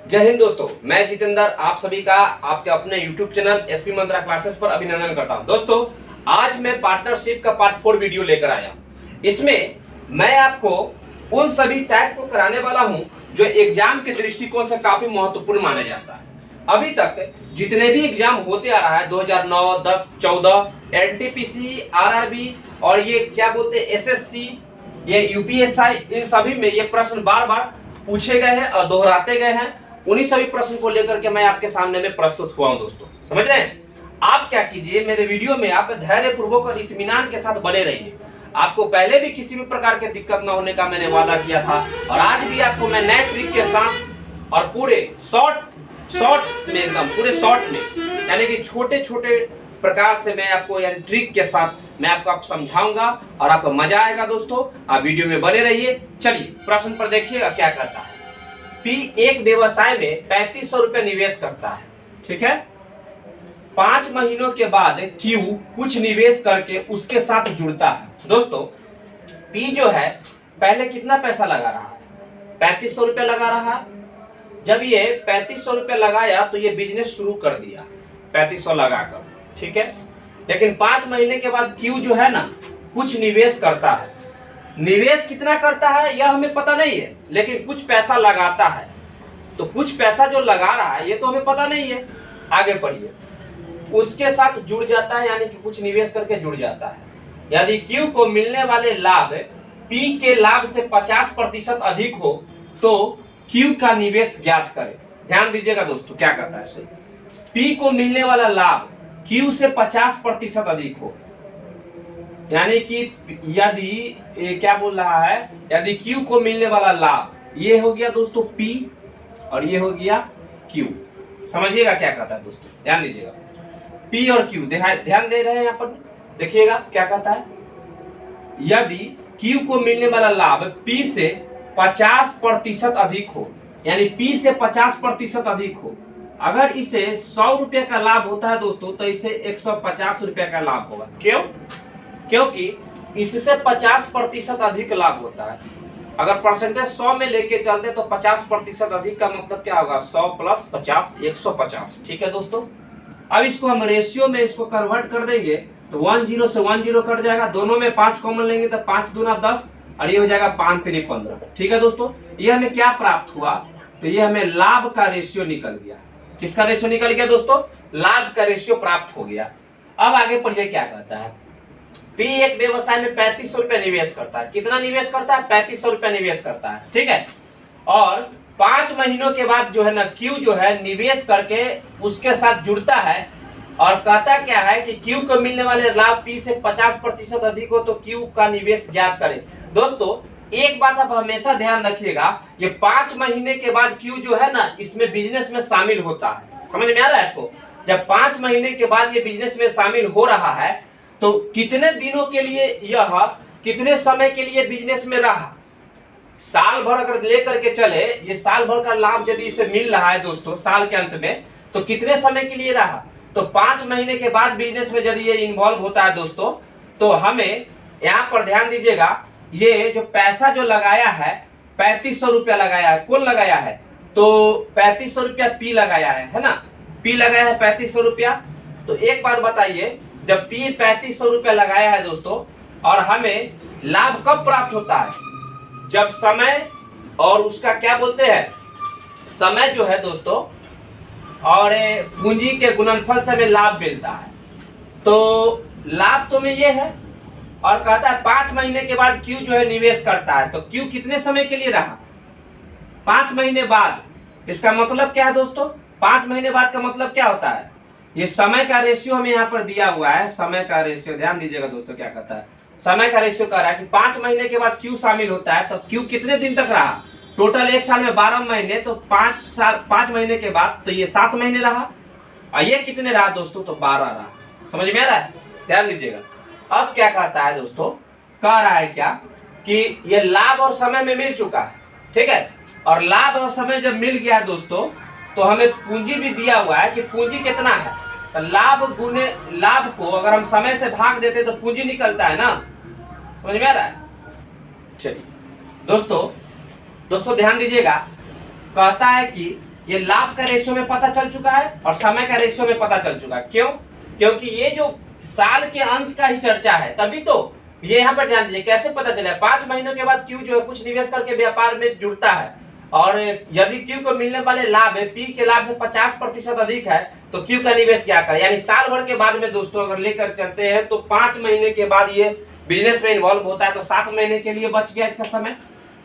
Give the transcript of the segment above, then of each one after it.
जय हिंद दोस्तों, मैं जितेंद्र आप सभी का आपके अपने YouTube चैनल एसपी मंत्रा क्लासेस पर अभिनंदन करता हूं। दोस्तों, आज मैं पार्टनरशिप का पार्ट 4 वीडियो लेकर आया। इसमें मैं आपको उन सभी टाइप को कराने वाला हूं जो एग्जाम के दृष्टिकोण से काफी महत्वपूर्ण माना जाता है। अभी तक जितने भी एग्जाम होते आ रहा है 2009, 10, 14, एनटीपीसी, आरआरबी और ये क्या बोलते हैं एसएससी, ये यूपीएसआई, इन सभी में ये प्रश्न बार बार पूछे गए हैं और दोहराते गए हैं। उन्हीं सभी प्रश्न को लेकर के मैं आपके सामने में प्रस्तुत हुआ हूं। दोस्तों समझ रहे हैं? आप क्या कीजिए, मेरे वीडियो में आप धैर्य पूर्वक और इत्मीनान के साथ बने रहिए। आपको पहले भी किसी भी प्रकार की दिक्कत न होने का मैंने वादा किया था और आज भी आपको मैं नए ट्रिक के साथ और पूरे शॉर्ट में एकदम पूरे शॉर्ट में यानी कि छोटे छोटे प्रकार से मैं आपको यानी ट्रिक के साथ मैं आपको समझाऊंगा और आपको मजा आएगा। दोस्तों आप वीडियो में बने रहिए। चलिए प्रश्न पर देखिएगा क्या कहता है। पी एक व्यवसाय में 3500 रुपए निवेश करता है, ठीक है। 5 महीनों के बाद क्यू कुछ निवेश करके उसके साथ जुड़ता है। दोस्तों पी जो है पहले कितना पैसा लगा रहा है? 3500 रुपए लगा रहा है। जब ये 3500 रुपए लगाया तो ये बिजनेस शुरू कर दिया 3500 लगाकर, ठीक है। लेकिन 5 महीने के बाद क्यू जो है ना कुछ निवेश करता है। निवेश कितना करता है यह हमें पता नहीं है, लेकिन कुछ पैसा लगाता है। तो कुछ पैसा जो लगा रहा है ये तो हमें पता नहीं है। आगे पढ़िए। उसके साथ जुड़ जाता है यानी कि कुछ निवेश करके जुड़ जाता है। यदि क्यू को मिलने वाले लाभ पी के लाभ से 50% अधिक हो तो क्यू का निवेश ज्ञात करें। ध्यान दीजिएगा दोस्तों क्या कहता है। पी को मिलने वाला लाभ क्यू से 50% अधिक हो, यानी कि यदि क्या बोल रहा है, यदि क्यू को मिलने वाला लाभ ये हो गया दोस्तों पी और ये हो गया क्यू। समझिएगा क्या कहता है दोस्तों, ध्यान दीजिएगा। पी और क्यू ध्यान दे रहे हैं यहाँ पर, देखिएगा क्या कहता है। यदि क्यू को मिलने वाला लाभ पी से 50% अधिक हो, यानी पी से 50% अधिक हो। अगर इसे 100 रुपए का लाभ होता है दोस्तों तो इसे 150 रुपए का लाभ होगा। क्यों? क्योंकि इससे 50% अधिक लाभ होता है। अगर परसेंटेज 100 में लेके चलते तो 50% अधिक का मतलब क्या होगा? 100 प्लस 50 150, ठीक है दोस्तों। अब इसको हम रेशियो में इसको कन्वर्ट कर देंगे तो 10 से 10 कट जाएगा। दोनों में 5 कॉमन लेंगे तो 5 दूना 10 और ये हो जाएगा 5 3 15, ठीक है दोस्तों। ये हमें क्या प्राप्त हुआ? तो ये हमें लाभ का रेशियो निकल गया। किसका रेशियो निकल गया दोस्तों? लाभ का रेशियो प्राप्त हो गया। अब आगे पढ़िए क्या कहता है। पी एक व्यवसाय में 3500 रुपए निवेश करता है। कितना निवेश करता है? 3500 रुपए निवेश करता है, ठीक है। और 5 महीनों के बाद जो है ना क्यू जो है निवेश करके उसके साथ जुड़ता है और कहता क्या है कि क्यू को मिलने वाले लाभ पी से 50% अधिक हो तो क्यू का निवेश ज्ञात करें। दोस्तों एक बात आप हमेशा ध्यान रखिएगा, ये 5 महीने के बाद क्यू जो है ना इसमें बिजनेस में शामिल होता है। समझ में आ रहा है आपको? जब 5 महीने के बाद ये बिजनेस में शामिल हो रहा है तो कितने दिनों के लिए यह कितने समय के लिए बिजनेस में रहा? साल भर अगर लेकर के चले, ये साल भर का लाभ यदि इसे मिल रहा है दोस्तों साल के अंत में, तो कितने समय के लिए रहा? तो 5 महीने के बाद बिजनेस में यदि ये इन्वॉल्व होता है दोस्तों तो हमें यहाँ पर ध्यान दीजिएगा, ये जो पैसा जो लगाया है 3500 रुपया लगाया है। कौन लगाया है? तो 3500 रुपया पी लगाया है ना। पी लगाया है 3500 रुपया। तो एक बात बताइए, जब पी 3500 रुपया लगाया है दोस्तों और हमें लाभ कब प्राप्त होता है? जब समय और उसका क्या बोलते हैं समय जो है दोस्तों और पूंजी के गुणनफल से हमें लाभ मिलता है। तो लाभ तो में ये है और कहता है 5 महीने के बाद क्यू जो है निवेश करता है। तो क्यू कितने समय के लिए रहा? 5 महीने बाद। इसका मतलब क्या है दोस्तों? 5 महीने बाद का मतलब क्या होता है? ये समय का रेशियो हमें यहाँ पर दिया हुआ है। समय का रेशियो ध्यान दीजिएगा दोस्तों क्या कहता है। समय का रेशियो कह रहा है कि 5 महीने के बाद क्यू शामिल होता है तो क्यू कितने दिन तक रहा? टोटल एक साल में 12 महीने, तो 5 महीने के बाद तो ये 7 महीने रहा और ये कितने रहा दोस्तों? तो 12 रहा। समझ में आ रहा है? ध्यान दीजिएगा। अब क्या कहता है दोस्तों? कह रहा है क्या कि ये लाभ और समय में मिल चुका है, ठीक है। और लाभ और समय जब मिल गया दोस्तों तो हमें पूंजी भी दिया हुआ है कि पूंजी कितना है। तो लाभ गुने लाभ को अगर हम समय से भाग देते तो पूंजी निकलता है ना। समझ में आ रहा है? चलिए दोस्तों ध्यान दीजिएगा। कहता है कि ये लाभ का रेशियो में पता चल चुका है और समय का रेशियो में पता चल चुका है। क्यों? क्योंकि ये जो साल के अंत का ही चर्चा है, तभी तो ये यहाँ पर ध्यान दीजिए कैसे पता चला। 5 महीनों के बाद क्यू जो है कुछ निवेश करके व्यापार में जुड़ता है, और यदि क्यू को मिलने वाले लाभ है पी के लाभ से 50% अधिक है तो क्यू का निवेश क्या करे, यानी साल भर के बाद में दोस्तों अगर लेकर चलते हैं तो 5 महीने के बाद ये बिजनेस में इन्वॉल्व होता है, तो 7 महीने के लिए बच गया इसका समय।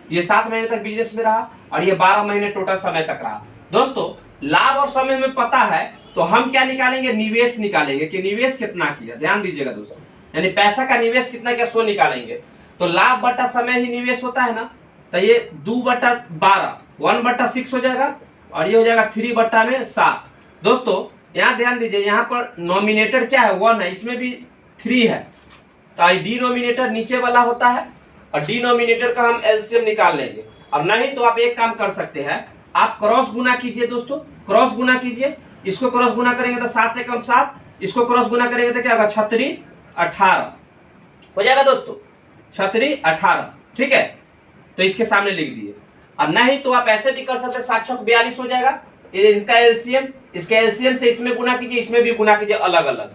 ये 7 महीने तक बिजनेस में रहा और ये 12 महीने टोटल समय तक रहा। दोस्तों लाभ और समय में पता है तो हम क्या निकालेंगे, निवेश निकालेंगे कि निवेश कितना किया। ध्यान दीजिएगा दोस्तों, यानी पैसा का निवेश कितना किया सो निकालेंगे। तो लाभ बटा समय ही निवेश होता है ना, तो ये 2/12 1/6 हो जाएगा और ये हो जाएगा 3/7। दोस्तों यहाँ ध्यान दीजिए, यहाँ पर नॉमिनेटर क्या है 1 है, इसमें भी 3 है, तो डिनोमिनेटर नीचे वाला होता है और डिनोमिनेटर का हम एलसीएम निकाल लेंगे। और नहीं तो आप एक काम कर सकते हैं, आप क्रॉस गुना कीजिए दोस्तों, क्रॉस गुना कीजिए। इसको क्रॉस गुना करेंगे तो 7 एकम 7, इसको क्रॉस गुना करेंगे तो क्या होगा 36 18 हो जाएगा दोस्तों, 36 18। ठीक है, तो इसके सामने लिख दिए। और नहीं तो आप ऐसे भी कर सकते हैं, 7 छक 42 हो जाएगा, इसका एलसीएम, इसके एलसीएम से इसमें गुना कीजिए, इसमें भी गुना कीजिए अलग अलग।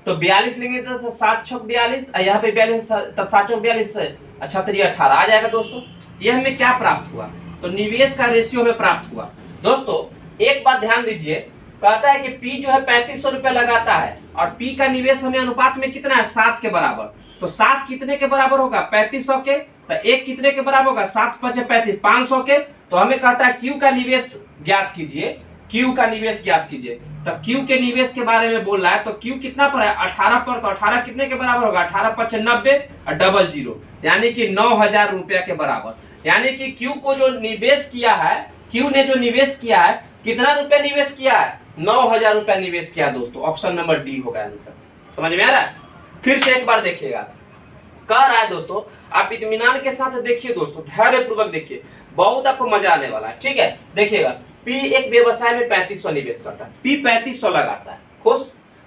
तो 42 लेंगे तो 7 छक 42, यहाँ पे 42 7 छक 42 36 18 आ जाएगा दोस्तों। ये हमें क्या प्राप्त हुआ, तो निवेश का रेशियो हमें प्राप्त हुआ। दोस्तों एक बात ध्यान दीजिए, कहता है कि पी जो है 3500 रुपया लगाता है और पी का निवेश हमें अनुपात में कितना है 7 के बराबर। तो 7 कितने के बराबर होगा 3500 के, तो 1 कितने के बराबर होगा 7 5 35 500 के। तो हमें कहता है क्यू का निवेश ज्ञात कीजिए, क्यू का निवेश ज्ञात कीजिए। तो क्यू के निवेश के बारे में बोल रहा है, तो क्यू कितना पर है 18 पर, तो 18 कितने के बराबर होगा 18 5 90 और 00, यानी कि 9000 रुपया के बराबर। यानी कि क्यू को जो निवेश किया है, क्यू ने जो निवेश किया है कितना रुपया निवेश किया है 9000 रुपया निवेश किया दोस्तों। ऑप्शन नंबर डी होगा आंसर। समझ में आ रहा है? फिर से एक बार देखिएगा, कह रहा है दोस्तों आप इत्मीनान के साथ देखिए दोस्तों, धैर्य पूर्वक देखिए, बहुत आपको मजा आने वाला है। ठीक है, देखिएगा पी एक व्यवसाय में 3500 निवेश करता है, पी 3500 लगाता है, खुश।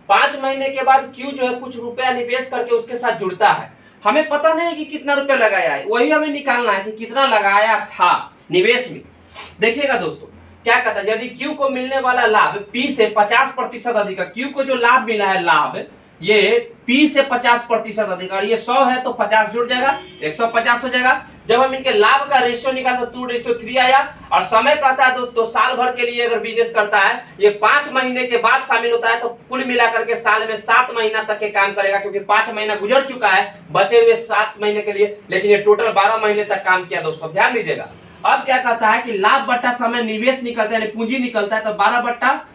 5 महीने के बाद क्यू जो है कुछ रुपया निवेश करके उसके साथ जुड़ता है। हमें पता नहीं कि कितना रुपया लगाया है, वही हमें निकालना है कि कितना लगाया था निवेश में। देखिएगा दोस्तों क्या कहता है, यदि क्यू को मिलने वाला लाभ पी से 50% अधिक है, क्यू को जो लाभ मिला है लाभ ये पी से 50% अधिक, और ये 100 है तो 50 जुड़ जाएगा 150 हो जाएगा। जब हम इनके लाभ का रेशियो निकालते तो 2:3 आया। और समय कहता है दोस्तों साल भर के लिए अगर बिजनेस करता है, ये 5 महीने के बाद शामिल होता है, तो कुल मिलाकर के साल में 7 महीना तक के काम करेगा, क्योंकि 5 महीना गुजर चुका है, बचे हुए 7 महीने के लिए, लेकिन ये टोटल 12 महीने तक काम किया दोस्तों। ध्यान दीजिएगा, अब क्या कहता है कि लाभ बट्टा समय निवेश निकलता है, पूंजी निकलता है, तो 2/12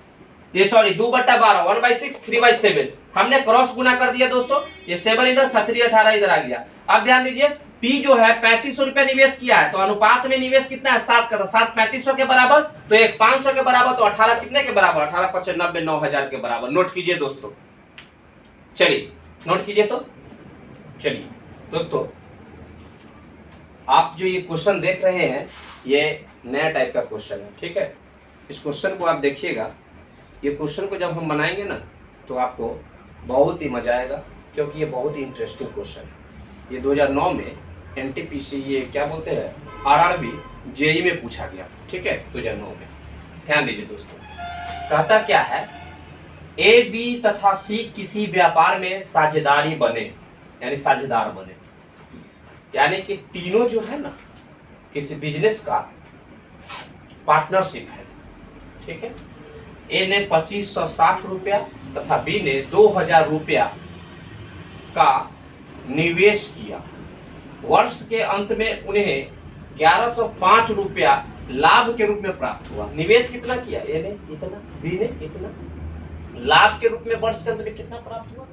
1/6 3/7 हमने क्रॉस गुना कर दिया दोस्तों। ये 7 इधर 17 18 इधर आ गया। अब ध्यान दीजिए पी जो है 3500 रुपया निवेश किया है, तो अनुपात में निवेश कितना है 7 का, तो 7 3500 के बराबर, तो 1 500 के बराबर, तो 18 कितने के बराबर 18 5 90 9000 के बराबर। नोट कीजिए दोस्तों, चलिए नोट कीजिए। तो चलिए दोस्तों आप जो ये क्वेश्चन देख रहे हैं ये नया टाइप का क्वेश्चन है। ठीक है, इस क्वेश्चन को आप देखिएगा, ये क्वेश्चन को जब हम बनाएंगे ना तो आपको बहुत ही मजा आएगा, क्योंकि ये बहुत ही इंटरेस्टिंग क्वेश्चन है। ये 2009 में एनटीपीसी ये क्या बोलते हैं आरआरबी जेई में पूछा गया। ठीक है, 2009 में। ध्यान दीजिए दोस्तों, कहता क्या है, ए बी तथा सी किसी व्यापार में साझेदारी बने, यानी साझेदार बने, यानी कि तीनों जो है ना किसी बिजनेस का पार्टनरशिप है। ठीक है, ए ने 2560 रुपया तथा बी ने 2000 रुपया का निवेश किया। वर्ष के अंत में उन्हें 1105 रुपया लाभ के रूप में प्राप्त हुआ। निवेश कितना किया, ए ने इतना, बी ने इतना, लाभ के रूप में वर्ष के अंत में कितना प्राप्त हुआ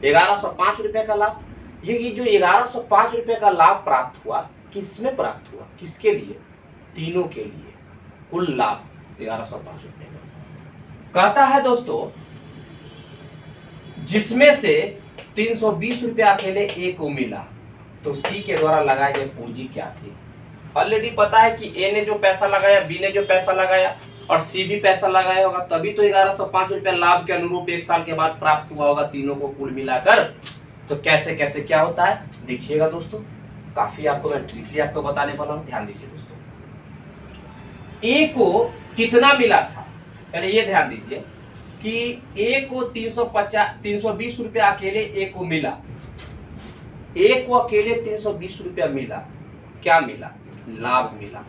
1105 रुपया का लाभ। ये जो 1105 रुपये का लाभ प्राप्त हुआ किसमें प्राप्त हुआ, किसके लिए, तीनों के लिए, कुल लाभ 1105 रुपये का। कहता है दोस्तों जिसमें से 320 रुपया अकेले ए को मिला, तो सी के द्वारा लगाई गई पूंजी क्या थी। ऑलरेडी पता है कि ए ने जो पैसा लगाया, बी ने जो पैसा लगाया और सी भी पैसा लगाया होगा, तभी तो 1105 रुपया लाभ के अनुरूप 1 साल के बाद प्राप्त हुआ होगा तीनों को कुल मिलाकर। तो कैसे कैसे क्या होता है देखिएगा दोस्तों, काफी आपको मैं ट्रिकली आपको बताने वाला हूं। ध्यान दीजिए दोस्तों, ए को कितना मिला था, पहले ये ध्यान दीजिए कि ए को 320 रुपया अकेले ए को मिला, ए को अकेले 320 रुपया मिला, क्या मिला, लाभ मिला।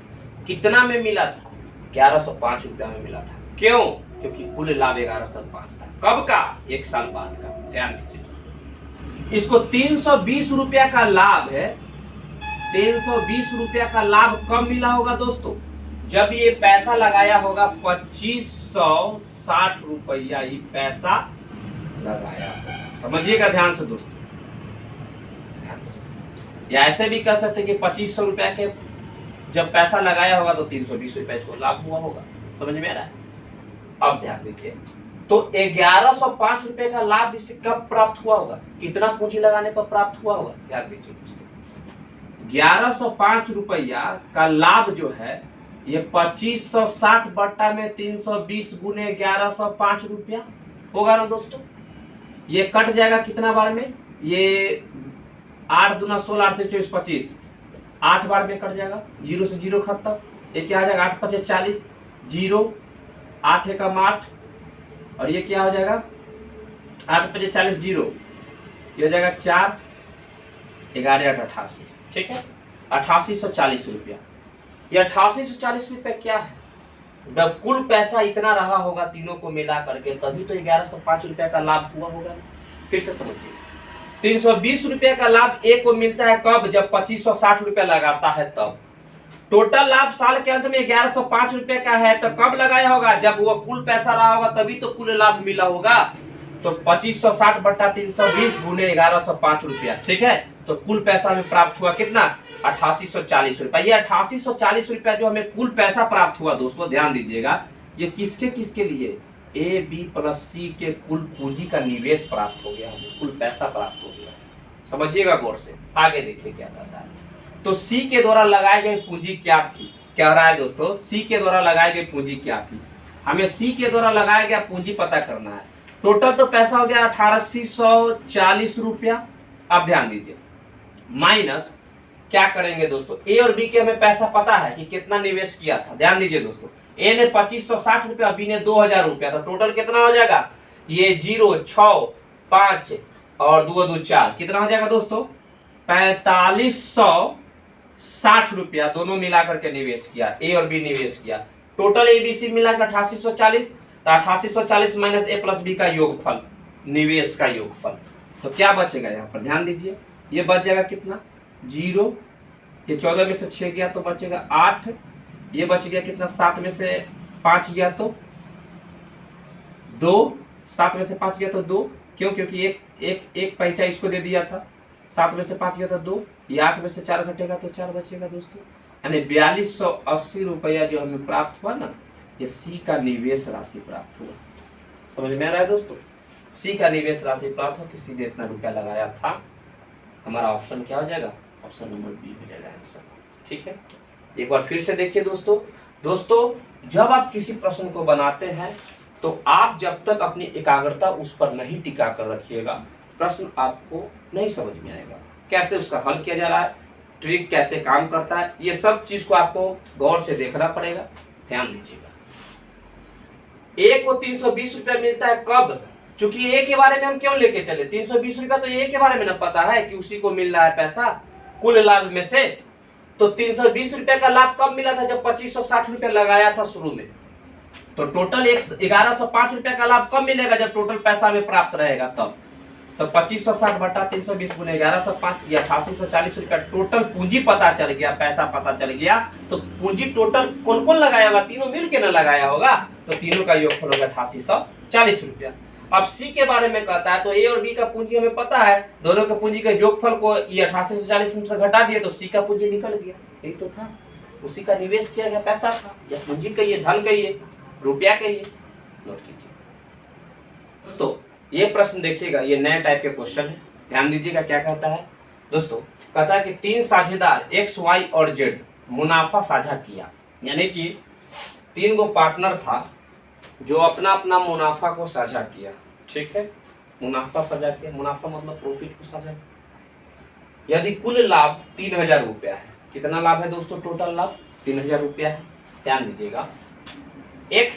कितना में मिला था, 1105 रुपया में मिला था। क्यों, क्योंकि कुल लाभ 1105 था। कब का, एक साल बाद का। ध्यान दीजिए दोस्तों, इसको 320 रुपया का लाभ है, 320 रुपया का लाभ कब मिला होगा दोस्तों, जब ये पैसा लगाया होगा 2560 रुपया, ये पैसा लगाया होगा। समझिएगा ध्यान से दोस्तों, या ऐसे भी कर सकते कि 2500 रुपया के जब पैसा लगाया होगा तो 320 रुपया इसको लाभ हुआ होगा। समझ में आ रहा है। अब ध्यान दीजिए, तो 1105 रुपए का लाभ इसे कब प्राप्त हुआ होगा, कितना पूंजी लगाने पर प्राप्त हुआ होगा। ध्यान दीजिए दोस्तों, 1105 रुपया का लाभ जो है ये 2560 बट्टा में 320 गुने 1105 रुपया होगा ना दोस्तों। ये कट जाएगा कितना बार में, ये 8 दूना 16, 8 24 25, 8 बार में कट जाएगा, 0 से 0 खत्म। ये क्या आ जाएगा, 8 5 40, 0, 8 एकम 8, और ये क्या हो जाएगा, 8 5 40, 0, ये हो जाएगा 4, 11 8 88, ठीक है, 8840 रुपया। ये 8840 रुपया क्या है, जब कुल पैसा इतना रहा होगा तीनों को मिला करके, तभी तो 1105 रुपया का लाभ हुआ होगा। फिर से समझिए, 320 रुपया का लाभ ए को मिलता है कब, जब 2560 रुपया लगाता है तब। टोटल लाभ साल के अंत में 1105 रुपए का है, तो कब लगाया होगा, जब वो कुल पैसा रहा होगा तभी तो कुल लाभ मिला होगा। तो 2560 बट्टा 320 गुने 1105 रुपया, ठीक है। तो कुल पैसा हमें प्राप्त हुआ कितना, 8840 रुपया। ये 8840 रुपया जो हमें कुल पैसा प्राप्त हुआ दोस्तों, ध्यान दीजिएगा, ये किसके किसके लिए, ए बी प्लस सी के कुल पूंजी का निवेश प्राप्त हो गया, हमें कुल पैसा प्राप्त हो गया। समझिएगा गौर से, आगे देखिए क्या करता है। तो सी के द्वारा लगाई गई पूंजी क्या थी, क्या हो रहा है दोस्तों, सी के द्वारा लगाई गई पूंजी क्या थी, हमें सी के द्वारा लगाया गया पूंजी पता करना है। टोटल तो पैसा हो गया 8840 रुपया। अब ध्यान दीजिए, माइनस क्या करेंगे दोस्तों, ए और बी के हमें पैसा पता है कि कितना निवेश किया था। ध्यान दीजिए दोस्तों, ए ने 2560 रुपया, बी ने 2000 रुपया, तो टोटल कितना हो जाएगा, ये 0 6 5 और 2 2 4, कितना हो जाएगा दोस्तों, 4560 रुपया दोनों मिलाकर के निवेश किया, ए और बी निवेश किया। टोटल ए बी सी मिलाकर 8840, तो 8840 माइनस ए प्लस बी का योगफल, निवेश का योगफल। तो क्या बचेगा यहाँ पर, ध्यान दीजिए, ये बच जाएगा कितना, 0, ये 14 में से 6 गया तो बचेगा 8, ये बच गया कितना, 7 में से 5 गया तो 2, 7 में से 5 गया तो 2, क्यों, क्योंकि एक पैसा इसको दे दिया था, 7 में से 5 गया तो 2, ये 8 में से 4 घटेगा तो 4 बचेगा दोस्तों। यानी 4280 रुपया जो हमें प्राप्त हुआ ना, ये सी का निवेश राशि प्राप्त हुआ। समझ में आ रहा है दोस्तों, सी का निवेश राशि प्राप्त हो, किसी ने इतना रुपया लगाया था। हमारा ऑप्शन क्या हो जाएगा, ऑप्शन नंबर बी हो जाएगा आंसर, ठीक है। एक बार फिर से देखिए दोस्तों, जब आप किसी प्रश्न को बनाते हैं तो आप जब तक अपनी एकाग्रता उस पर नहीं टिका कर रखिएगा, प्रश्न आपको नहीं समझ में आएगा, कैसे उसका हल किया जा रहा है, ट्रिक कैसे काम करता है, ये सब चीज को आपको गौर से देखना पड़ेगा। ध्यान दीजिएगा, ए को 320 रुपया मिलता है कब, चूंकि ए के बारे में हम क्यों लेके चले, 320 रुपया तो ए के बारे में ना पता है कि उसी को मिल रहा है पैसा कुल लाभ में से। तो 320 रुपया का लाभ कब मिला था, जब 2560 रुपया लगाया था शुरू में। तो टोटल 1105 रुपया का लाभ कब मिलेगा, जब टोटल पैसा में प्राप्त रहेगा तब। तो 2560 बटा 320 गुने 1105, ये 8840 रुपया टोटल पूंजी पता चल गया, पैसा पता चल गया। तो पूंजी टोटल कौन कौन लगाया होगा, तीनों मिल के ना लगाया होगा, तो तीनों का योगफल होगा 8840 रुपया। अब सी के बारे में कहता है, तो ए और बी का पूंजी हमें पता है, दोनों के पूंजी के योगफल को ये 8840 में से घटा दिए तो सी का पूंजी निकल गया, यही तो था, उसी का निवेश किया गया पैसा था, या पूंजी कहिए, धन कहिए, रुपया कहिए। नोट कीजिए दोस्तों, ये प्रश्न देखिएगा, ये नए टाइप के क्वेश्चन है, ध्यान दीजिएगा क्या कहता है दोस्तों। कहता है कि 3 साझेदार एक्स वाई और जेड मुनाफा साझा किया, यानी कि 3 गो पार्टनर था जो अपना अपना मुनाफा को साझा किया, ठीक है, मुनाफा साझा किया, मुनाफा मतलब प्रॉफिट को साझा किया। यदि कुल लाभ 3000 रुपया है, कितना लाभ है दोस्तों, टोटल लाभ 3000 रुपया है, ध्यान दीजिएगा, x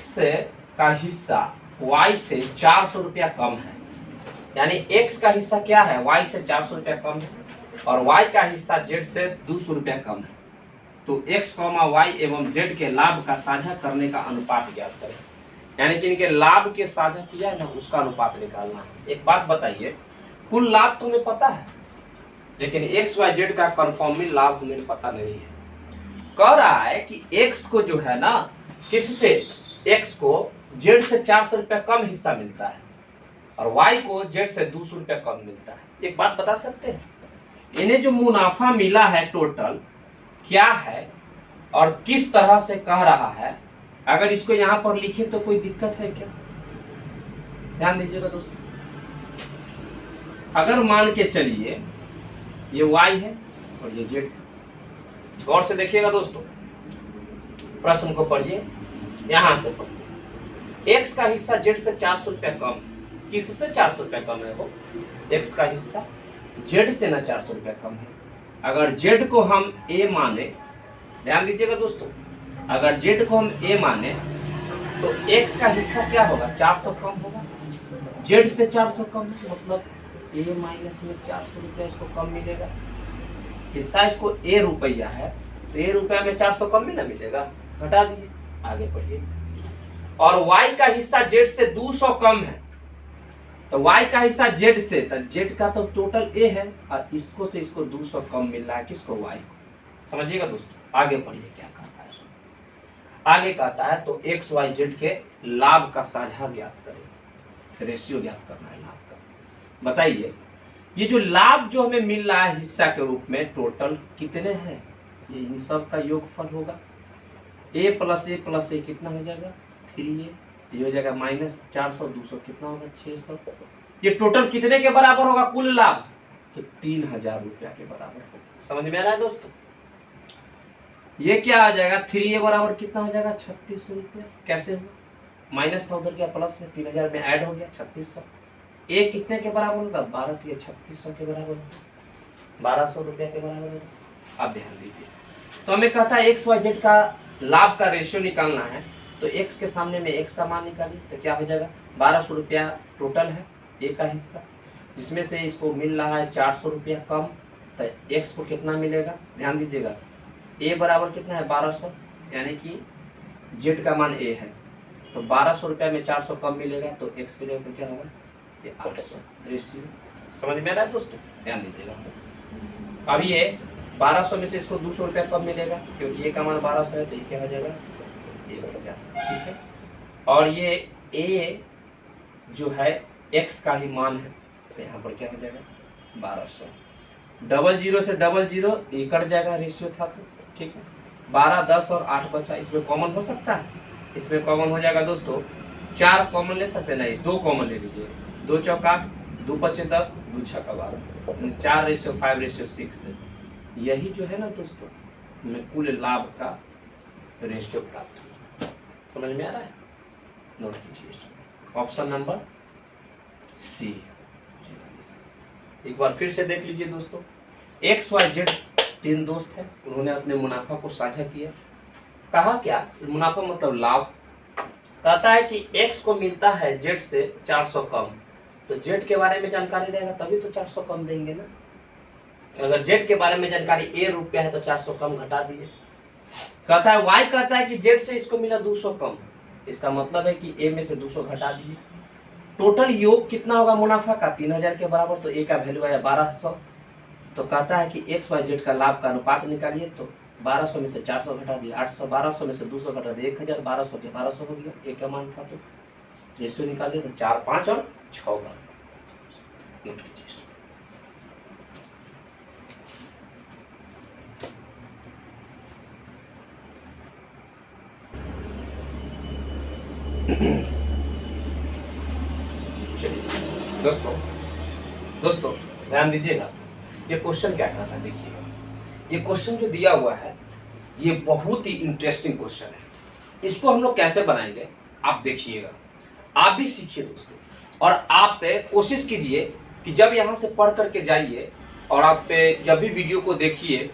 का हिस्सा y से 400 रुपया कम है, यानी x का हिस्सा क्या है, y से 400 रुपया कम है, और y का हिस्सा z से 200 रुपया कम है। तो x, y एवं z के लाभ का साझा करने का अनुपात ज्ञात करें, यानी कि इनके लाभ के साझा किया है ना, उसका अनुपात निकालना है। एक बात बताइए, कुल लाभ तो हमें पता है, लेकिन x, y, z का कन्फर्म लाभ हमें पता नहीं है। कह रहा है कि x को जो है ना, किससे, x को z से 400 रुपया कम हिस्सा मिलता है और y को z से 200 रुपया कम मिलता है। एक बात बता सकते हैं, इन्हें जो मुनाफा मिला है टोटल क्या है और किस तरह से कह रहा है, अगर इसको यहाँ पर लिखे तो कोई दिक्कत है क्या? ध्यान दीजिएगा दोस्तों, अगर मान के चलिए ये y है और ये z, गौर से देखिएगा दोस्तों, प्रश्न को पढ़िए, यहां से पढ़िए। x का हिस्सा z से 400 रुपया कम, किससे 400 रुपया कम है? वो x का हिस्सा z से ना 400 रुपया कम है। अगर z को हम a माने, ध्यान दीजिएगा दोस्तों, अगर z को हम a माने तो x का हिस्सा क्या होगा, 400 कम होगा, z से 400 कम, मतलब a माइनस में 400 रुपया इसको कम मिलेगा। हिस्सा इसको a रुपया है तो a रुपया में 400 कम में ना मिलेगा, घटा दिए, आगे पढ़िए। और y का हिस्सा z से 200 कम है, तो y का हिस्सा z से, तो z का तो टोटल a है और इसको से इसको 200 कम मिल रहा है, किसको, y को। समझिएगा दोस्तों, आगे पढ़िए क्या कहता है। आगे कहता है तो x, y, z के लाभ का साझा ज्ञात करें, रेशियो ज्ञात करना है लाभ का। बताइए, ये जो लाभ जो हमें मिल रहा है हिस्सा के रूप में, टोटल कितने हैं, ये इन सब का योगफल होगा। a प्लस a कितना हो जाएगा, 3a, ये हो जाएगा माइनस 400, 200 कितना होगा, 600। ये टोटल कितने के बराबर होगा कुल लाभ, तो 3000 रुपया के बराबर होगा। समझ में आ रहा है दोस्तों? ये क्या आ जाएगा, 3a बराबर कितना हो जाएगा, 3600 रुपया। कैसे हुआ, माइनस था उधर, क्या प्लस में, 3000 में ऐड हो गया 3600। ए कितने के बराबर होगा, 12 के 3600 के बराबर होगा, 1200 रुपया के बराबर होगा। अब ध्यान दीजिए, तो हमें कहता है एक्स वाई जेड का लाभ का रेशियो निकालना है, तो x के सामने में x का मान निकालिए, तो क्या हो जाएगा, 1200 रुपया टोटल है a का हिस्सा, जिसमें से इसको मिल रहा है 400 रुपया कम, तो x को कितना मिलेगा, ध्यान दीजिएगा, a बराबर कितना है 1200, यानी कि z का मान a है, तो 1200 रुपया में 400 कम मिलेगा, तो x के जगह पर क्या होगा, ये 800 रेशियो। समझ में आ रहा है दोस्तों, ध्यान दीजिएगा। अब ये 1200 में से इसको 200 रुपया कम मिलेगा, क्योंकि a का मान 1200 है, तो ये क्या हो जाएगा, 1000, ठीक है। और ये a जो है x का ही मान है, तो यहाँ पर क्या हो जाएगा 1200, 00 से 00 ये कट जाएगा, रेशियो था तो, ठीक है। 12, 10 और 8 बचा, इसमें कॉमन हो सकता है, इसमें कॉमन हो जाएगा दोस्तों, 4 कॉमन ले सकते नहीं, 2 कॉमन ले लीजिए, 2 चौक 8, 2 पचे 10, 2 छक्का 12, 4:5:6 है। यही जो है ना दोस्तों, हमें कुल लाभ का रेशियो प्राप्त हुआ। समझ में आ रहा है, नोट कीजिए, ऑप्शन नंबर सी। एक बार फिर से देख लीजिए दोस्तों, एक्स वाई जेड 3 दोस्त हैं, उन्होंने अपने मुनाफा को साझा किया। कहा क्या, मुनाफा मतलब लाभ। कहता है कि एक्स को मिलता है जेड से 400 कम, तो जेड के बारे में जानकारी रहेगा तभी तो 400 कम देंगे ना। अगर जेड के बारे में जानकारी a रुपया है तो 400 कम घटा दिए। कहता है y कहता है कि जेड से इसको मिला 200 कम, इसका मतलब है कि a में से 200 घटा दिए। टोटल योग कितना होगा मुनाफा का, 3000 के बराबर, तो a का वैल्यू आया 1200। तो कहता है कि एक्स वाई जेड का लाभ का अनुपात निकालिए, तो 1200 में से 400 घटा दिया 800, 1200 में से 200 घटा दिया 1000, 1200 के 1200 हो गया, a का मान था, तो रेशियो निकाल दिया, तो 4, 5 और 6 का नोट कीजिए। दोस्तों ध्यान दीजिएगा, ये क्वेश्चन क्या कहता है, देखिएगा, ये क्वेश्चन जो दिया हुआ है ये बहुत ही इंटरेस्टिंग क्वेश्चन है। इसको हम लोग कैसे बनाएंगे आप देखिएगा, आप भी सीखिए दोस्तों, और आप कोशिश कीजिए कि जब यहाँ से पढ़ करके जाइए और आप जब भी वीडियो को देखिए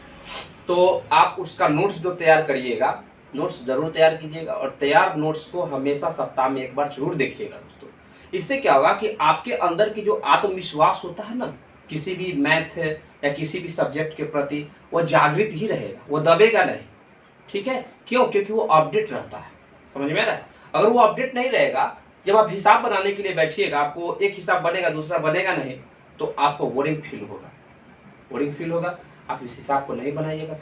तो आप उसका नोट्स जो तैयार करिएगा, नोट्स जरूर तैयार कीजिएगा और तैयार नोट्स को हमेशा सप्ताह में एक बार जरूर देखिएगा दोस्तों। इससे क्या होगा कि आपके अंदर की जो आत्मविश्वास होता है ना किसी भी मैथ या किसी भी सब्जेक्ट के प्रति, वो जागृत ही रहेगा, वो दबेगा नहीं। ठीक है, क्यों? क्योंकि वो अपडेट रहता है। समझ में आ रहा है? अगर वो अपडेट नहीं रहेगा, जब आप हिसाब बनाने के लिए बैठिएगा, आपको एक हिसाब बनेगा दूसरा बनेगा नहीं, तो आपको बोरिंग फील होगा, बोरिंग फील होगा। आप इस हिसाब को नहीं बनाइएगा,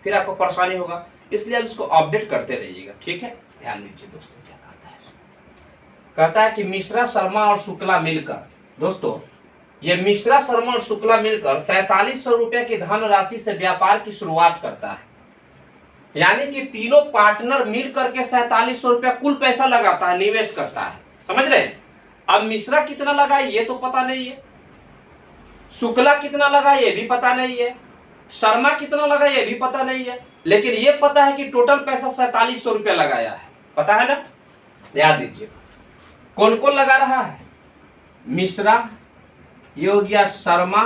फिर आपको परेशानी होगा। इसलिए आप इसको अपडेट करते रहिएगा। ठीक है, ध्यान दीजिए दोस्तों क्या कहता है। कहता है कि मिश्रा, शर्मा और शुक्ला मिलकर, दोस्तों ये मिश्रा, शर्मा और शुक्ला मिलकर 4700 रुपए की धनराशि से व्यापार की शुरुआत करता है। यानी कि तीनों पार्टनर मिल करके 4700 रुपया कुल पैसा लगाता है, निवेश करता है। समझ रहे हैं? अब मिश्रा कितना लगा ये तो पता नहीं है, शुक्ला कितना लगा ये भी पता नहीं है, शर्मा कितना लगा ये भी पता नहीं है, लेकिन ये पता है कि टोटल पैसा 4700 रुपया लगाया है। पता है ना? ध्यान दीजिए कौन कौन लगा रहा है। मिश्रा, ये हो गया शर्मा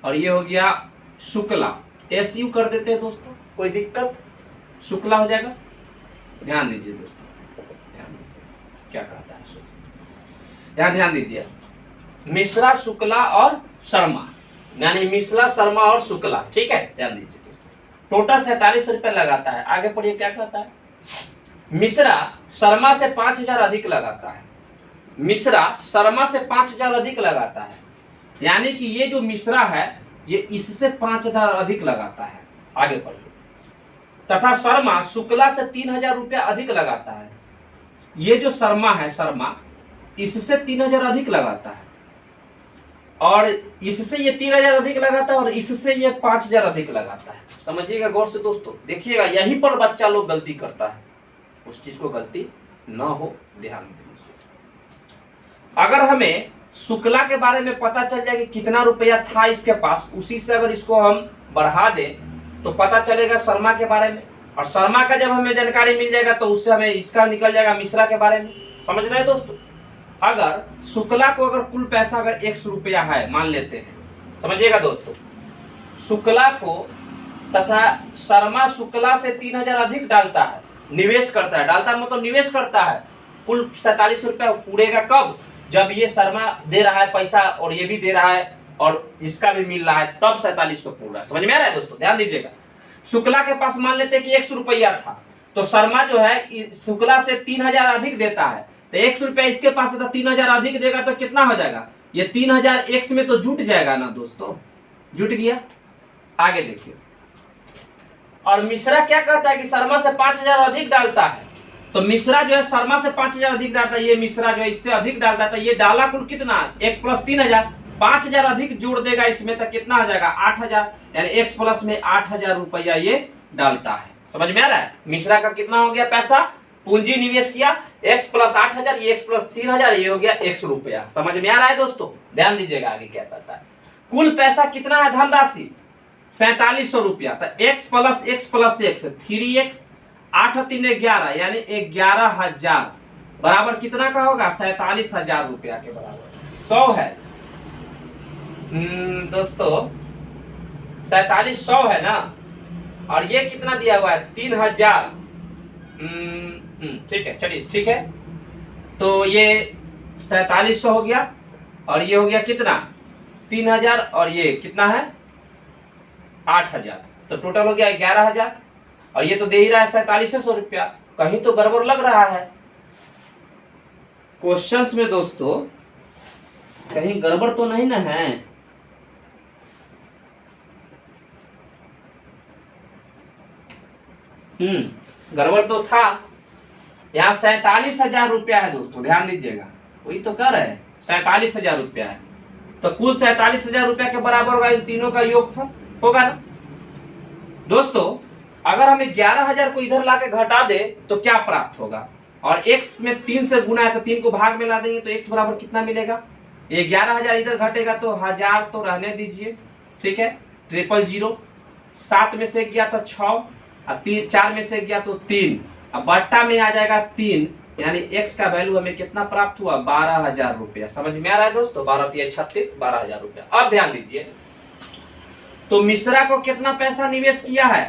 और ये हो गया शुक्ला। एसयू कर देते हैं दोस्तों, कोई दिक्कत? शुक्ला हो जाएगा। ध्यान दीजिए दोस्तों, ध्यान दीजिए क्या कहता है। ध्यान दीजिए, मिश्रा, शुक्ला और शर्मा, यानी मिश्रा, शर्मा और शुक्ला। ठीक है, ध्यान दीजिए दोस्तों, टोटल 4700 रुपये लगाता है। आगे पढ़िए क्या कहता है। मिश्रा शर्मा से 5000 अधिक लगाता है। मिश्रा शर्मा से 5000 अधिक लगाता है, यानी कि ये जो मिश्रा है ये इससे 5000 अधिक लगाता है। आगे पढ़िए। तथा शर्मा शुक्ला से 3000 रुपया अधिक लगाता है। ये जो शर्मा है, शर्मा इससे 3000 अधिक लगाता है, और इससे ये 3000 अधिक लगाता है, और इससे ये 5000 अधिक लगाता है। समझिएगा गौर से दोस्तों, देखिएगा यहीं पर बच्चा लोग गलती करता है, उस चीज को गलती ना हो, ध्यान दीजिए। अगर हमें शुक्ला के बारे में पता चल जाए कि कितना रुपया था इसके पास, उसी से अगर इसको हम बढ़ा दें तो पता चलेगा शर्मा के बारे में, और शर्मा का जब हमें जानकारी मिल जाएगा तो उससे हमें इसका निकल जाएगा मिश्रा के बारे में। समझ रहे हैं दोस्तों? अगर शुक्ला को अगर कुल पैसा अगर 100 रुपया है मान लेते हैं, समझिएगा दोस्तों, शुक्ला को तथा शर्मा शुक्ला से 3000 अधिक डालता है, निवेश करता है, डालता मतलब निवेश करता है। कुल 4700 रुपया पूरेगा कब? जब ये शर्मा दे रहा है पैसा और ये भी दे रहा है और इसका भी मिल रहा है, तब 4700 पूरा रहा है। समझ में आ रहा है दोस्तों? ध्यान दीजिएगा। शुक्ला के पास मान लेते हैं कि 100 रुपया था, तो शर्मा जो है शुक्ला से 3000 अधिक देता है, तो 100 रुपया इसके पास है तो 3000 अधिक देगा तो कितना हो जाएगा? ये 3000 एक्स में तो जुट जाएगा ना दोस्तों, जुट गया। आगे देखिए, और मिश्रा क्या कहता है कि शर्मा से 5000 अधिक डालता है, तो मिश्रा जो है शर्मा से 5000 अधिक डालता है, ये मिश्रा जो है इससे अधिक डालता है, तो ये डाला कुल कितना? x प्लस 3000, 5000 अधिक जोड़ देगा इसमें तो कितना हो जाएगा? 8000, यानी x प्लस में 8000 रुपया ये डालता है। समझ में आ रहा है? मिश्रा का कितना हो गया पैसा? पूंजी निवेश किया, x प्लस 8000, ये x प्लस 3000, ये हो गया 100 रुपया। समझ में आ रहा है दोस्तों? ध्यान दीजिएगा आगे क्या करता है। कुल पैसा कितना है? धनराशि 4700 रुपया, तो x plus x plus x 3x, 8 और 3 11, यानी 11000 बराबर कितना का होगा? 47,000 रुपया के बराबर। 100 है दोस्तों, 4700 है ना, और ये कितना दिया हुआ है? 3000। ठीक है, चलिए ठीक है, तो ये 4700 हो गया, और ये हो गया कितना? 3000, और ये कितना है? 8000, तो टोटल हो गया 11000, और ये तो दे ही रहा है 4700 रुपया। कहीं तो गड़बड़ लग रहा है क्वेश्चंस में दोस्तों, कहीं गड़बड़ तो नहीं ना है? गड़बड़ तो था। यहाँ 47,000 रुपया है दोस्तों, ध्यान दीजिएगा, वही तो कर रहे हैं, 47,000 रुपया है, तो कुल 47,000 रुपया के बराबर होगा इन तीनों का योग होगा ना दोस्तों। अगर हमें 11,000 को इधर लाके घटा दे तो क्या प्राप्त होगा? और x में 3 से गुना है तो 3 को भाग में ला देंगे तो x बराबर कितना मिलेगा? ये 11,000 इधर घटेगा तो 1000 तो रहने दीजिए, ठीक है, 000, 7 में से गया तो 6, और 4 में से गया तो 3, अब बट्टा में आ जाएगा 3, यानी x का वैल्यू हमें कितना प्राप्त हुआ? 12,000 रुपया। समझ में आ रहा है दोस्तों? 12 × 36, 12,000 रुपया। अब ध्यान दीजिए, तो मिश्रा को कितना पैसा निवेश किया है?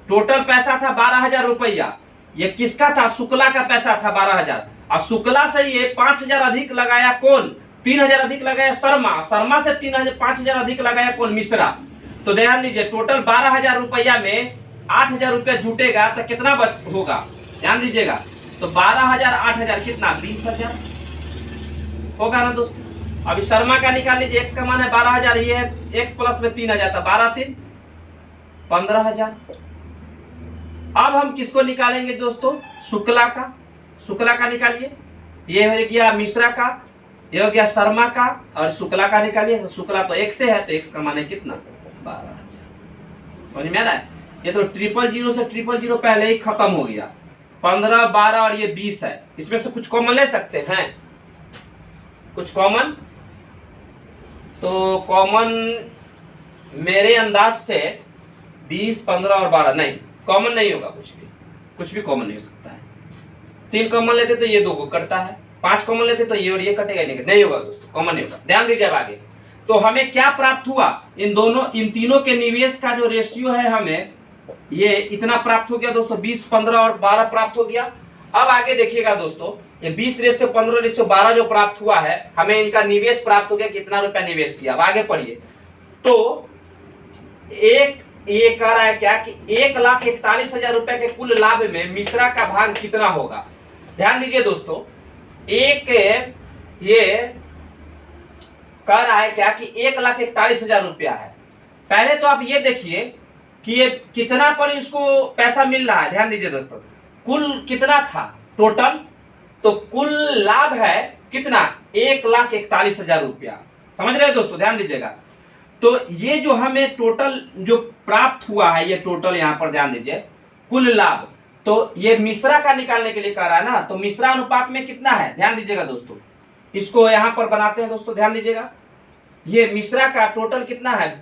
टोटल पैसा था 12,000 रुपया, ये किसका था? शुक्ला का पैसा था 12,000, और शुक्ला से ये 5,000 अधिक लगाया कौन? 3,000 अधिक लगाया शर्मा, शर्मा से 5,000 अधिक लगाया कौन? मिश्रा। तो ध्यान दीजिए, टोटल 12,000 रुपया में 8,000 रुपया जुटेगा तो कितना होगा? ध्यान दीजिएगा, तो 12,000 8,000 कितना? 20,000 होगा ना दोस्तों। अभी शर्मा का निकाल लीजिए, एक्स का मान है 12,000, ये है एक्स प्लस में 3,000 था, 12 3 15,000। अब हम किसको निकालेंगे दोस्तों? शुक्ला का। शुक्ला का निकालिए, ये हो गया मिश्रा का, ये हो गया शर्मा का, और शुक्ला का निकालिए। तो शुक्ला तो एक्स से है, तो एक्स का मान है कितना? 12,000। समझ में आ रहा है? ये तो 000 से 000 पहले ही खत्म हो गया। 15 12 और ये 20 है, इसमें से कुछ कॉमन ले सकते हैं? कुछ कॉमन? तो कॉमन मेरे अंदाज से 20 15 और 12 नहीं, कॉमन नहीं होगा। कुछ भी कॉमन नहीं हो सकता है। 3 कॉमन लेते तो ये 2 को कटता है, 5 कॉमन लेते तो ये और ये कटेगा, नहीं होगा दोस्तों, कॉमन नहीं होगा। ध्यान दीजिए आगे। तो हमें क्या प्राप्त हुआ? इन तीनों के निवेश का जो रेशियो है, हमें ये इतना प्राप्त हो गया दोस्तों, 20 15 और 12 प्राप्त हो गया। अब आगे देखिएगा दोस्तों, ये 20:15:12 जो प्राप्त हुआ है, हमें इनका निवेश प्राप्त हो गया। कितना रुपया निवेश किया? अब आगे पढ़िए। तो ये कह रहा है क्या कि 1,41,000 रुपए के कुल लाभ में मिश्रा का भाग कितना होगा? ध्यान दीजिए दोस्तों, ये कह रहा है क्या कि 1,41,000 रुपया है। पहले तो आप ये देखिए कि ये कितना पर इसको पैसा मिल रहा है। ध्यान दीजिए दोस्तों, कुल कितना था टोटल? तो कुल लाभ है कितना? 1,41,000 रुपया। समझ रहे हैं दोस्तों? ध्यान दीजिएगा। तो ये जो हमें टोटल जो प्राप्त हुआ है, ये टोटल यहाँ पर ध्यान दीजिए, कुल लाभ, तो ये मिश्रा का निकालने के लिए कह रहा है ना। तो मिश्रा अनुपात में कितना है? ध्यान दीजिएगा दोस्तों, इसको यहाँ पर बनाते हैं दोस्तों। ध्यान दीजिएगा, ये मिश्रा का टोटल कितना है?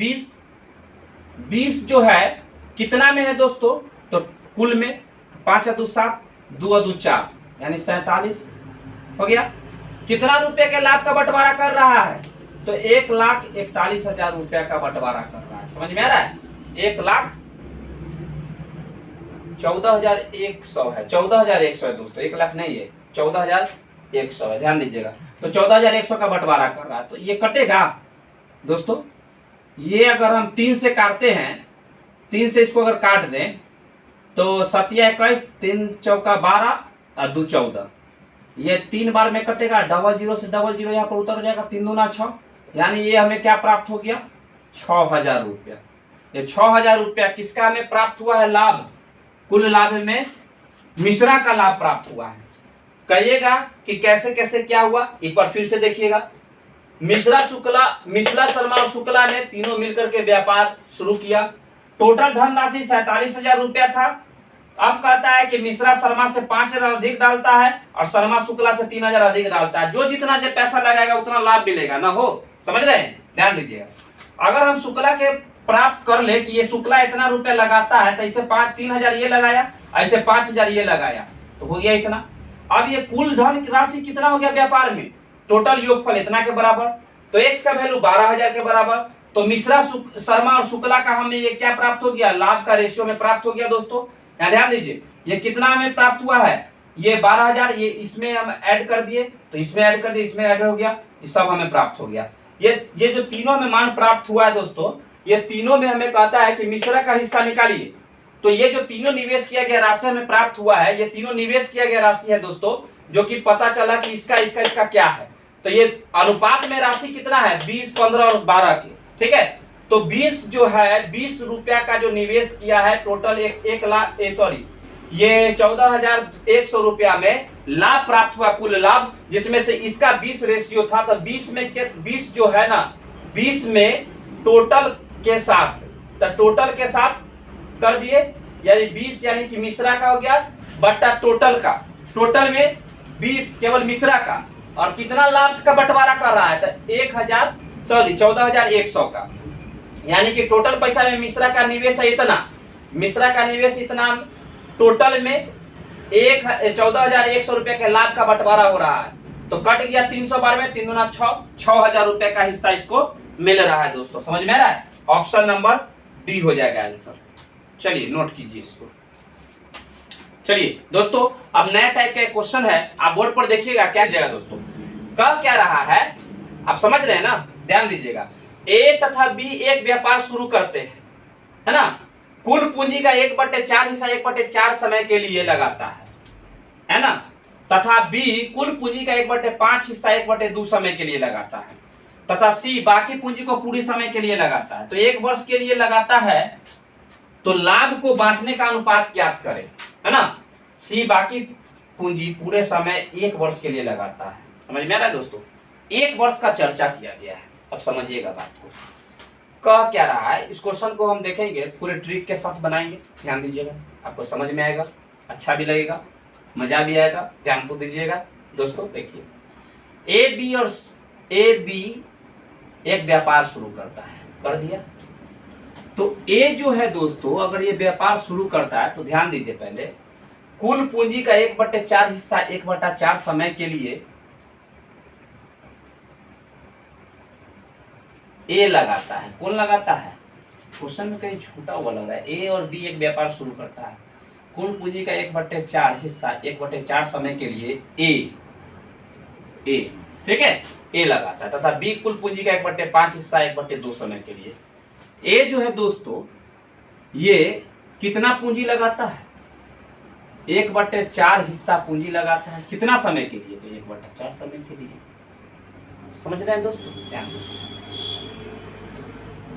20 जो है कितना में है दोस्तों? तो कुल में 5 2 7 2 2 4 यानी 47 हो गया। कितना रुपए के लाभ का बंटवारा कर रहा है? तो 1,41,000 रुपया का बंटवारा कर रहा है। समझ में आ रहा है? 1,14,100 है, 14,100 है दोस्तों, 1 लाख नहीं है, 14,100 है। ध्यान दीजिएगा, तो 14,100 का बंटवारा कर रहा है। तो ये कटेगा दोस्तों, ये अगर हम 3 से काटते हैं, 3 से इसको अगर काट दें तो 7 21, 3 चौका 12 और 2 14, ये 3 बार में कटेगा। 00 से 00 यहाँ पर उतर जाएगा, 3 दूना 6, यानी ये हमें क्या प्राप्त हो गया? 6,000 रुपया। ये 6,000 रुपया किसका हमें प्राप्त हुआ है? लाभ। कुल लाभ में मिश्रा का लाभ प्राप्त हुआ है। कहिएगा कि कैसे कैसे क्या हुआ, एक बार फिर से देखिएगा। मिश्रा शर्मा और शुक्ला ने तीनों मिलकर के व्यापार शुरू किया। टोटल धनराशि 47,000 रुपया था। अब कहता है कि मिश्रा शर्मा से 5,000 अधिक डालता है और शर्मा शुक्ला से 3,000 अधिक डालता है। जो जितना जो पैसा लगाएगा उतना लाभ मिलेगा ना हो। समझ रहे हैं? ध्यान दीजिएगा, अगर हम शुक्ला के प्राप्त कर ले कि ये शुक्ला इतना रुपया लगाता है, तो इसे 3,000 ये लगाया, ऐसे 5,000 ये लगाया, तो हो गया इतना। अब ये कुल धन राशि कितना हो गया व्यापार में? टोटल योगफल इतना के बराबर। तो एक्स का वैल्यू 12,000 के बराबर। तो मिश्रा शर्मा और शुक्ला का हमें ये क्या प्राप्त हो गया? लाभ का रेशियो में प्राप्त हो गया दोस्तों। यहाँ ध्यान दीजिए, ये कितना हमें प्राप्त हुआ है? ये 12,000, ये इसमें हम ऐड कर दिए, तो इसमें ऐड कर दिए, इसमें ऐड हो गया, ये सब हमें प्राप्त हो गया। ये जो तीनों में मान प्राप्त हुआ है दोस्तों, ये तीनों में हमें कहता है कि मिश्रा का हिस्सा निकालिए। तो ये जो तीनों निवेश किया गया राशि हमें प्राप्त हुआ है, ये तीनों निवेश किया गया राशि है दोस्तों, जो कि पता चला कि इसका इसका क्या है। तो ये अनुपात में राशि कितना है? 20 15 और 12 की। ठीक है, तो 20 जो है 20 रुपया का जो निवेश किया है टोटल 14,100 रुपया में लाभ प्राप्त हुआ, कुल लाभ, जिसमें से इसका 20 रेशियो था। तो 20 में 20 जो है ना, 20 में टोटल के साथ, तो टोटल के साथ कर दिए, यानी 20 यानी कि मिश्रा का हो गया बट्टा टोटल का। टोटल में 20 केवल मिश्रा का, और कितना लाभ का बंटवारा कर रहा है? तो 14,100 का, यानी कि टोटल पैसा में मिश्रा का निवेश है इतना, मिश्रा का निवेश इतना, टोटल में 14,100 रुपए के लाभ का बंटवारा हो रहा है। तो कट गया 300 बार में, 3 दूना 6, 6,000 रुपए का हिस्सा इसको मिल रहा है दोस्तों। समझ में आ रहा है? ऑप्शन नंबर डी हो जाएगा आंसर। चलिए नोट कीजिए इसको। चलिए दोस्तों, अब नया टाइप का एक क्वेश्चन है, आप बोर्ड पर देखिएगा क्या जाएगा दोस्तों। कह क्या रहा है, आप समझ रहे हैं ना, ध्यान दीजिएगा। ए तथा बी एक व्यापार शुरू करते हैं, है ना। कुल पूंजी का 1/4 हिस्सा 1/4 समय के लिए लगाता है ना। तथा बी कुल पूंजी का 1/5 हिस्सा 1/2 समय के लिए लगाता है। तथा सी बाकी पूंजी को पूरी समय के लिए लगाता है। तो 1 वर्ष के लिए लगाता है, तो लाभ को बांटने का अनुपात ज्ञात करें, है ना। सी बाकी पूंजी पूरे समय 1 वर्ष के लिए लगाता है। समझ में आ रहा है दोस्तों, 1 वर्ष का चर्चा किया गया है। अब समझिएगा बात को, कह क्या रहा है। इस क्वेश्चन को हम देखेंगे, पूरे ट्रिक के साथ बनाएंगे, ध्यान दीजिएगा, आपको समझ में आएगा, अच्छा भी लगेगा, मजा भी आएगा, ध्यान तो दीजिएगा दोस्तों। देखिए, ए बी एक व्यापार शुरू करता है, कर दिया। तो ए जो है दोस्तों, अगर ये व्यापार शुरू करता है तो ध्यान दीजिए, पहले कुल पूंजी का 1/4 हिस्सा 1/4 समय के लिए ए लगाता है। कौन लगाता है, क्वेश्चन में कहीं छूटा हुआ लग रहा है। ए और बी एक व्यापार शुरू करता है, कुल पूंजी का 1/4 हिस्सा 1/4 समय के लिए ए, ठीक है, ए लगाता है। तथा बी कुल पूंजी का 1/5 हिस्सा 1/2 समय के लिए। ए जो है दोस्तों, ये कितना पूंजी लगाता है, 1/4 हिस्सा पूंजी लगाता है। कितना समय के लिए, तो 1/4 समय के लिए। समझ रहे हैं दोस्तों, ध्यान दीजिए।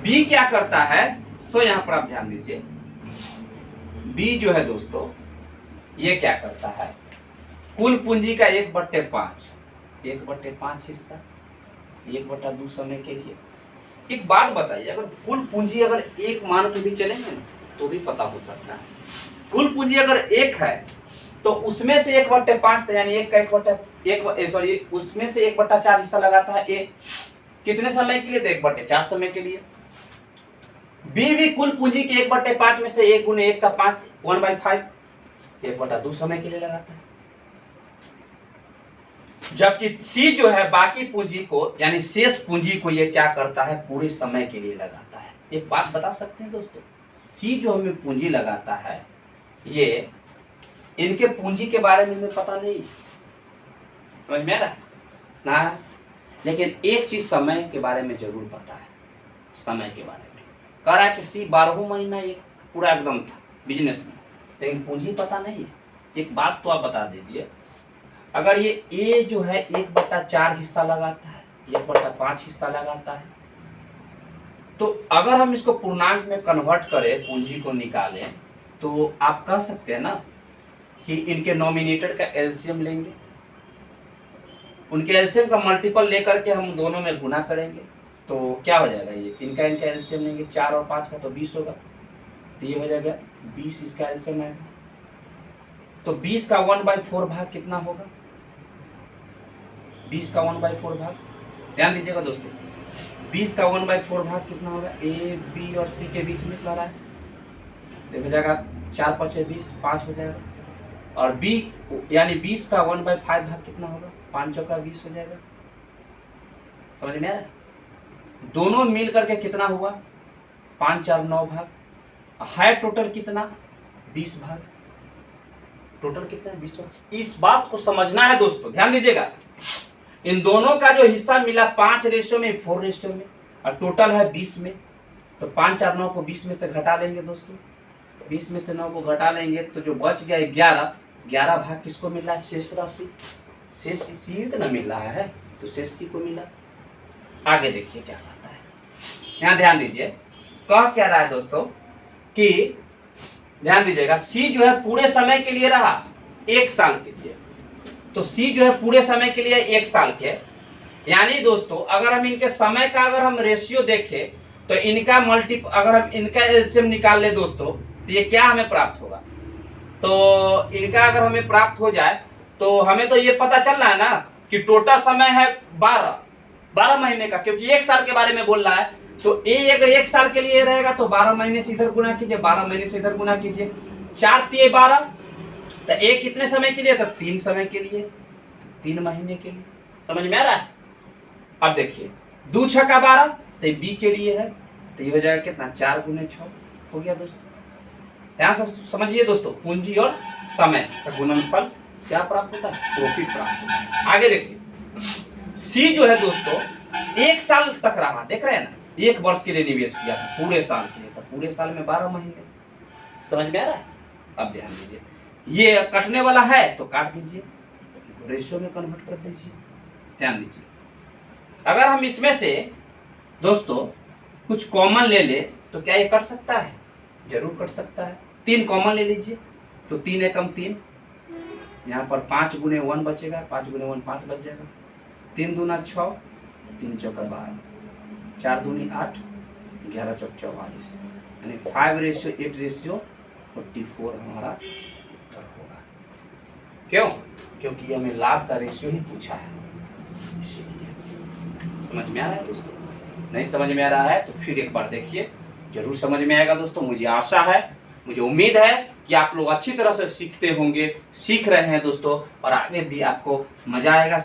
बी क्या करता है, सो यहां पर आप ध्यान दीजिए। बी जो है दोस्तों, ये क्या करता है, कुल पूंजी का 1/5 हिस्सा 1/2 समय के लिए। एक बात बताइए, अगर कुल पूंजी अगर 1 मान के भी चलेंगे ना तो भी पता हो सकता है। कुल पूंजी अगर 1 है तो उसमें से 1/5 यानी 1 का उसमें से 1/4 हिस्सा लगाता है ए। कितने समय के लिए, तो 1/4 समय के लिए। बी भी कुल पूंजी के 1/5 में से 1 × 1 का 5 1/5 1/2 समय के लिए लगाता है। जबकि सी जो है बाकी पूंजी को यानी शेष पूंजी को ये क्या करता है, पूरे समय के लिए लगाता है। एक बात बता सकते हैं दोस्तों, सी जो हमें पूंजी लगाता है, ये इनके पूंजी के बारे में हमें पता नहीं, समझ में आ रहा है ना। लेकिन एक चीज समय के बारे में जरूर पता है, समय के बारे में कह रहा है कि सी 12 महीना एक पूरा एकदम था बिजनेस में, लेकिन पूंजी पता नहीं है। एक बात तो आप बता दीजिए, अगर ये ए जो है 1/4 हिस्सा लगाता है, 1/5 हिस्सा लगाता है, तो अगर हम इसको पूर्णांक में कन्वर्ट करें, पूंजी को निकालें, तो आप कह सकते हैं ना कि इनके नॉमिनेटर का एलसीएम लेंगे, उनके एलसीएम का मल्टीपल लेकर के हम दोनों में गुना करेंगे, तो क्या हो जाएगा, ये इनका एलसीएम लेंगे, 4 और 5 का तो 20 होगा, तो ये हो जाएगा 20 इसका एलसीएम आएगा। तो 20 का 1/4 भाग कितना होगा, 20 का 1/4 भाग, ध्यान दीजिएगा दोस्तों, 20 का 1/4 भाग कितना होगा, ए बी और सी के बीच में क्या रहा है, देखो जाएगा 4 × 5 = 20, 5 हो जाएगा। और बी यानी 20 का 1/5 भाग कितना होगा, 5 × 20 हो जाएगा। समझ में आ रहा है, दोनों मिल करके कितना हुआ, 5 × 4 = 9 भाग है। टोटल कितना, 20 भाग, टोटल कितना है, 20 भाग। इस बात को समझना है दोस्तों, ध्यान दीजिएगा। इन दोनों का जो हिस्सा मिला 5:4 में, 4:4 में, और टोटल है 20 में, तो 5 × 4 = 9 को 20 में से घटा लेंगे दोस्तों, 20 में से 9 को घटा लेंगे तो जो बच गया 11 भाग किसको मिला है, शेष राशि, शेष सी को ना मिल रहा है, तो शेष सी को मिला। आगे देखिए क्या कहता है, यहाँ ध्यान दीजिए, कह क्या रहा है दोस्तों कि ध्यान दीजिएगा, सी जो है पूरे समय के लिए रहा 1 साल के लिए, तो सी जो है पूरे समय के लिए 1 साल के, यानी दोस्तों अगर हम इनके समय का अगर हम रेशियो देखें तो इनका अगर हम इनका एलसीएम निकाल ले दोस्तों, तो ये क्या हमें प्राप्त होगा, तो इनका अगर हमें प्राप्त हो जाए तो हमें तो ये पता चल रहा है ना कि टोटल समय है 12 महीने का, क्योंकि 1 साल के बारे में बोल रहा है। तो ए अगर 1 साल के लिए रहेगा तो 12 महीने से इधर गुना कीजिए, 12 महीने से इधर गुना कीजिए, 4 × 3 = 12, तो ए कितने समय के लिए, तो 3 समय के लिए, 3 महीने के लिए। समझ में आ रहा है। अब देखिए 2 × 6 = 12, तो बी के लिए है, तो ये हो जाएगा कितना, 4 × 6 हो गया दोस्तों। ध्यान से समझिए दोस्तों, पूंजी और समय का गुणनफल क्या प्राप्त होता है, प्रॉफिट प्राप्त होता है। आगे देखिए सी जो है दोस्तों 1 साल तक रहा, देख रहे हैं ना, 1 वर्ष के लिए निवेश किया था, पूरे साल के लिए, तो पूरे साल में 12 महीने, समझ में आ रहा है। अब ध्यान दीजिए, ये कटने वाला है तो काट दीजिए, रेशियो में कन्वर्ट कर दीजिए। ध्यान दीजिए, अगर हम इसमें से दोस्तों कुछ कॉमन ले ले तो क्या ये कट सकता है, जरूर कट सकता है। 3 कॉमन ले लीजिए तो 3 एकम 3, यहाँ पर 5 गुने 1 बचेगा, 5 गुने 1 5 बच जाएगा, 3 दूना 6, 3 चौका 12, 4 दूनी 8, 11 चौक 44, यानी 5:8:44 हमारा उत्तर होगा। क्यों? क्योंकि हमें लाभ का रेशियो ही पूछा है, इसीलिए। समझ में आ रहा है दोस्तों? नहीं समझ में आ रहा है तो फिर एक बार देखिए, जरूर समझ में आएगा दोस्तों। मुझे आशा है, मुझे उम्मीद है कि आप लोग अच्छी तरह से सीखते होंगे, सीख रहे हैं दोस्तों, और आगे भी आपको मजा आएगा।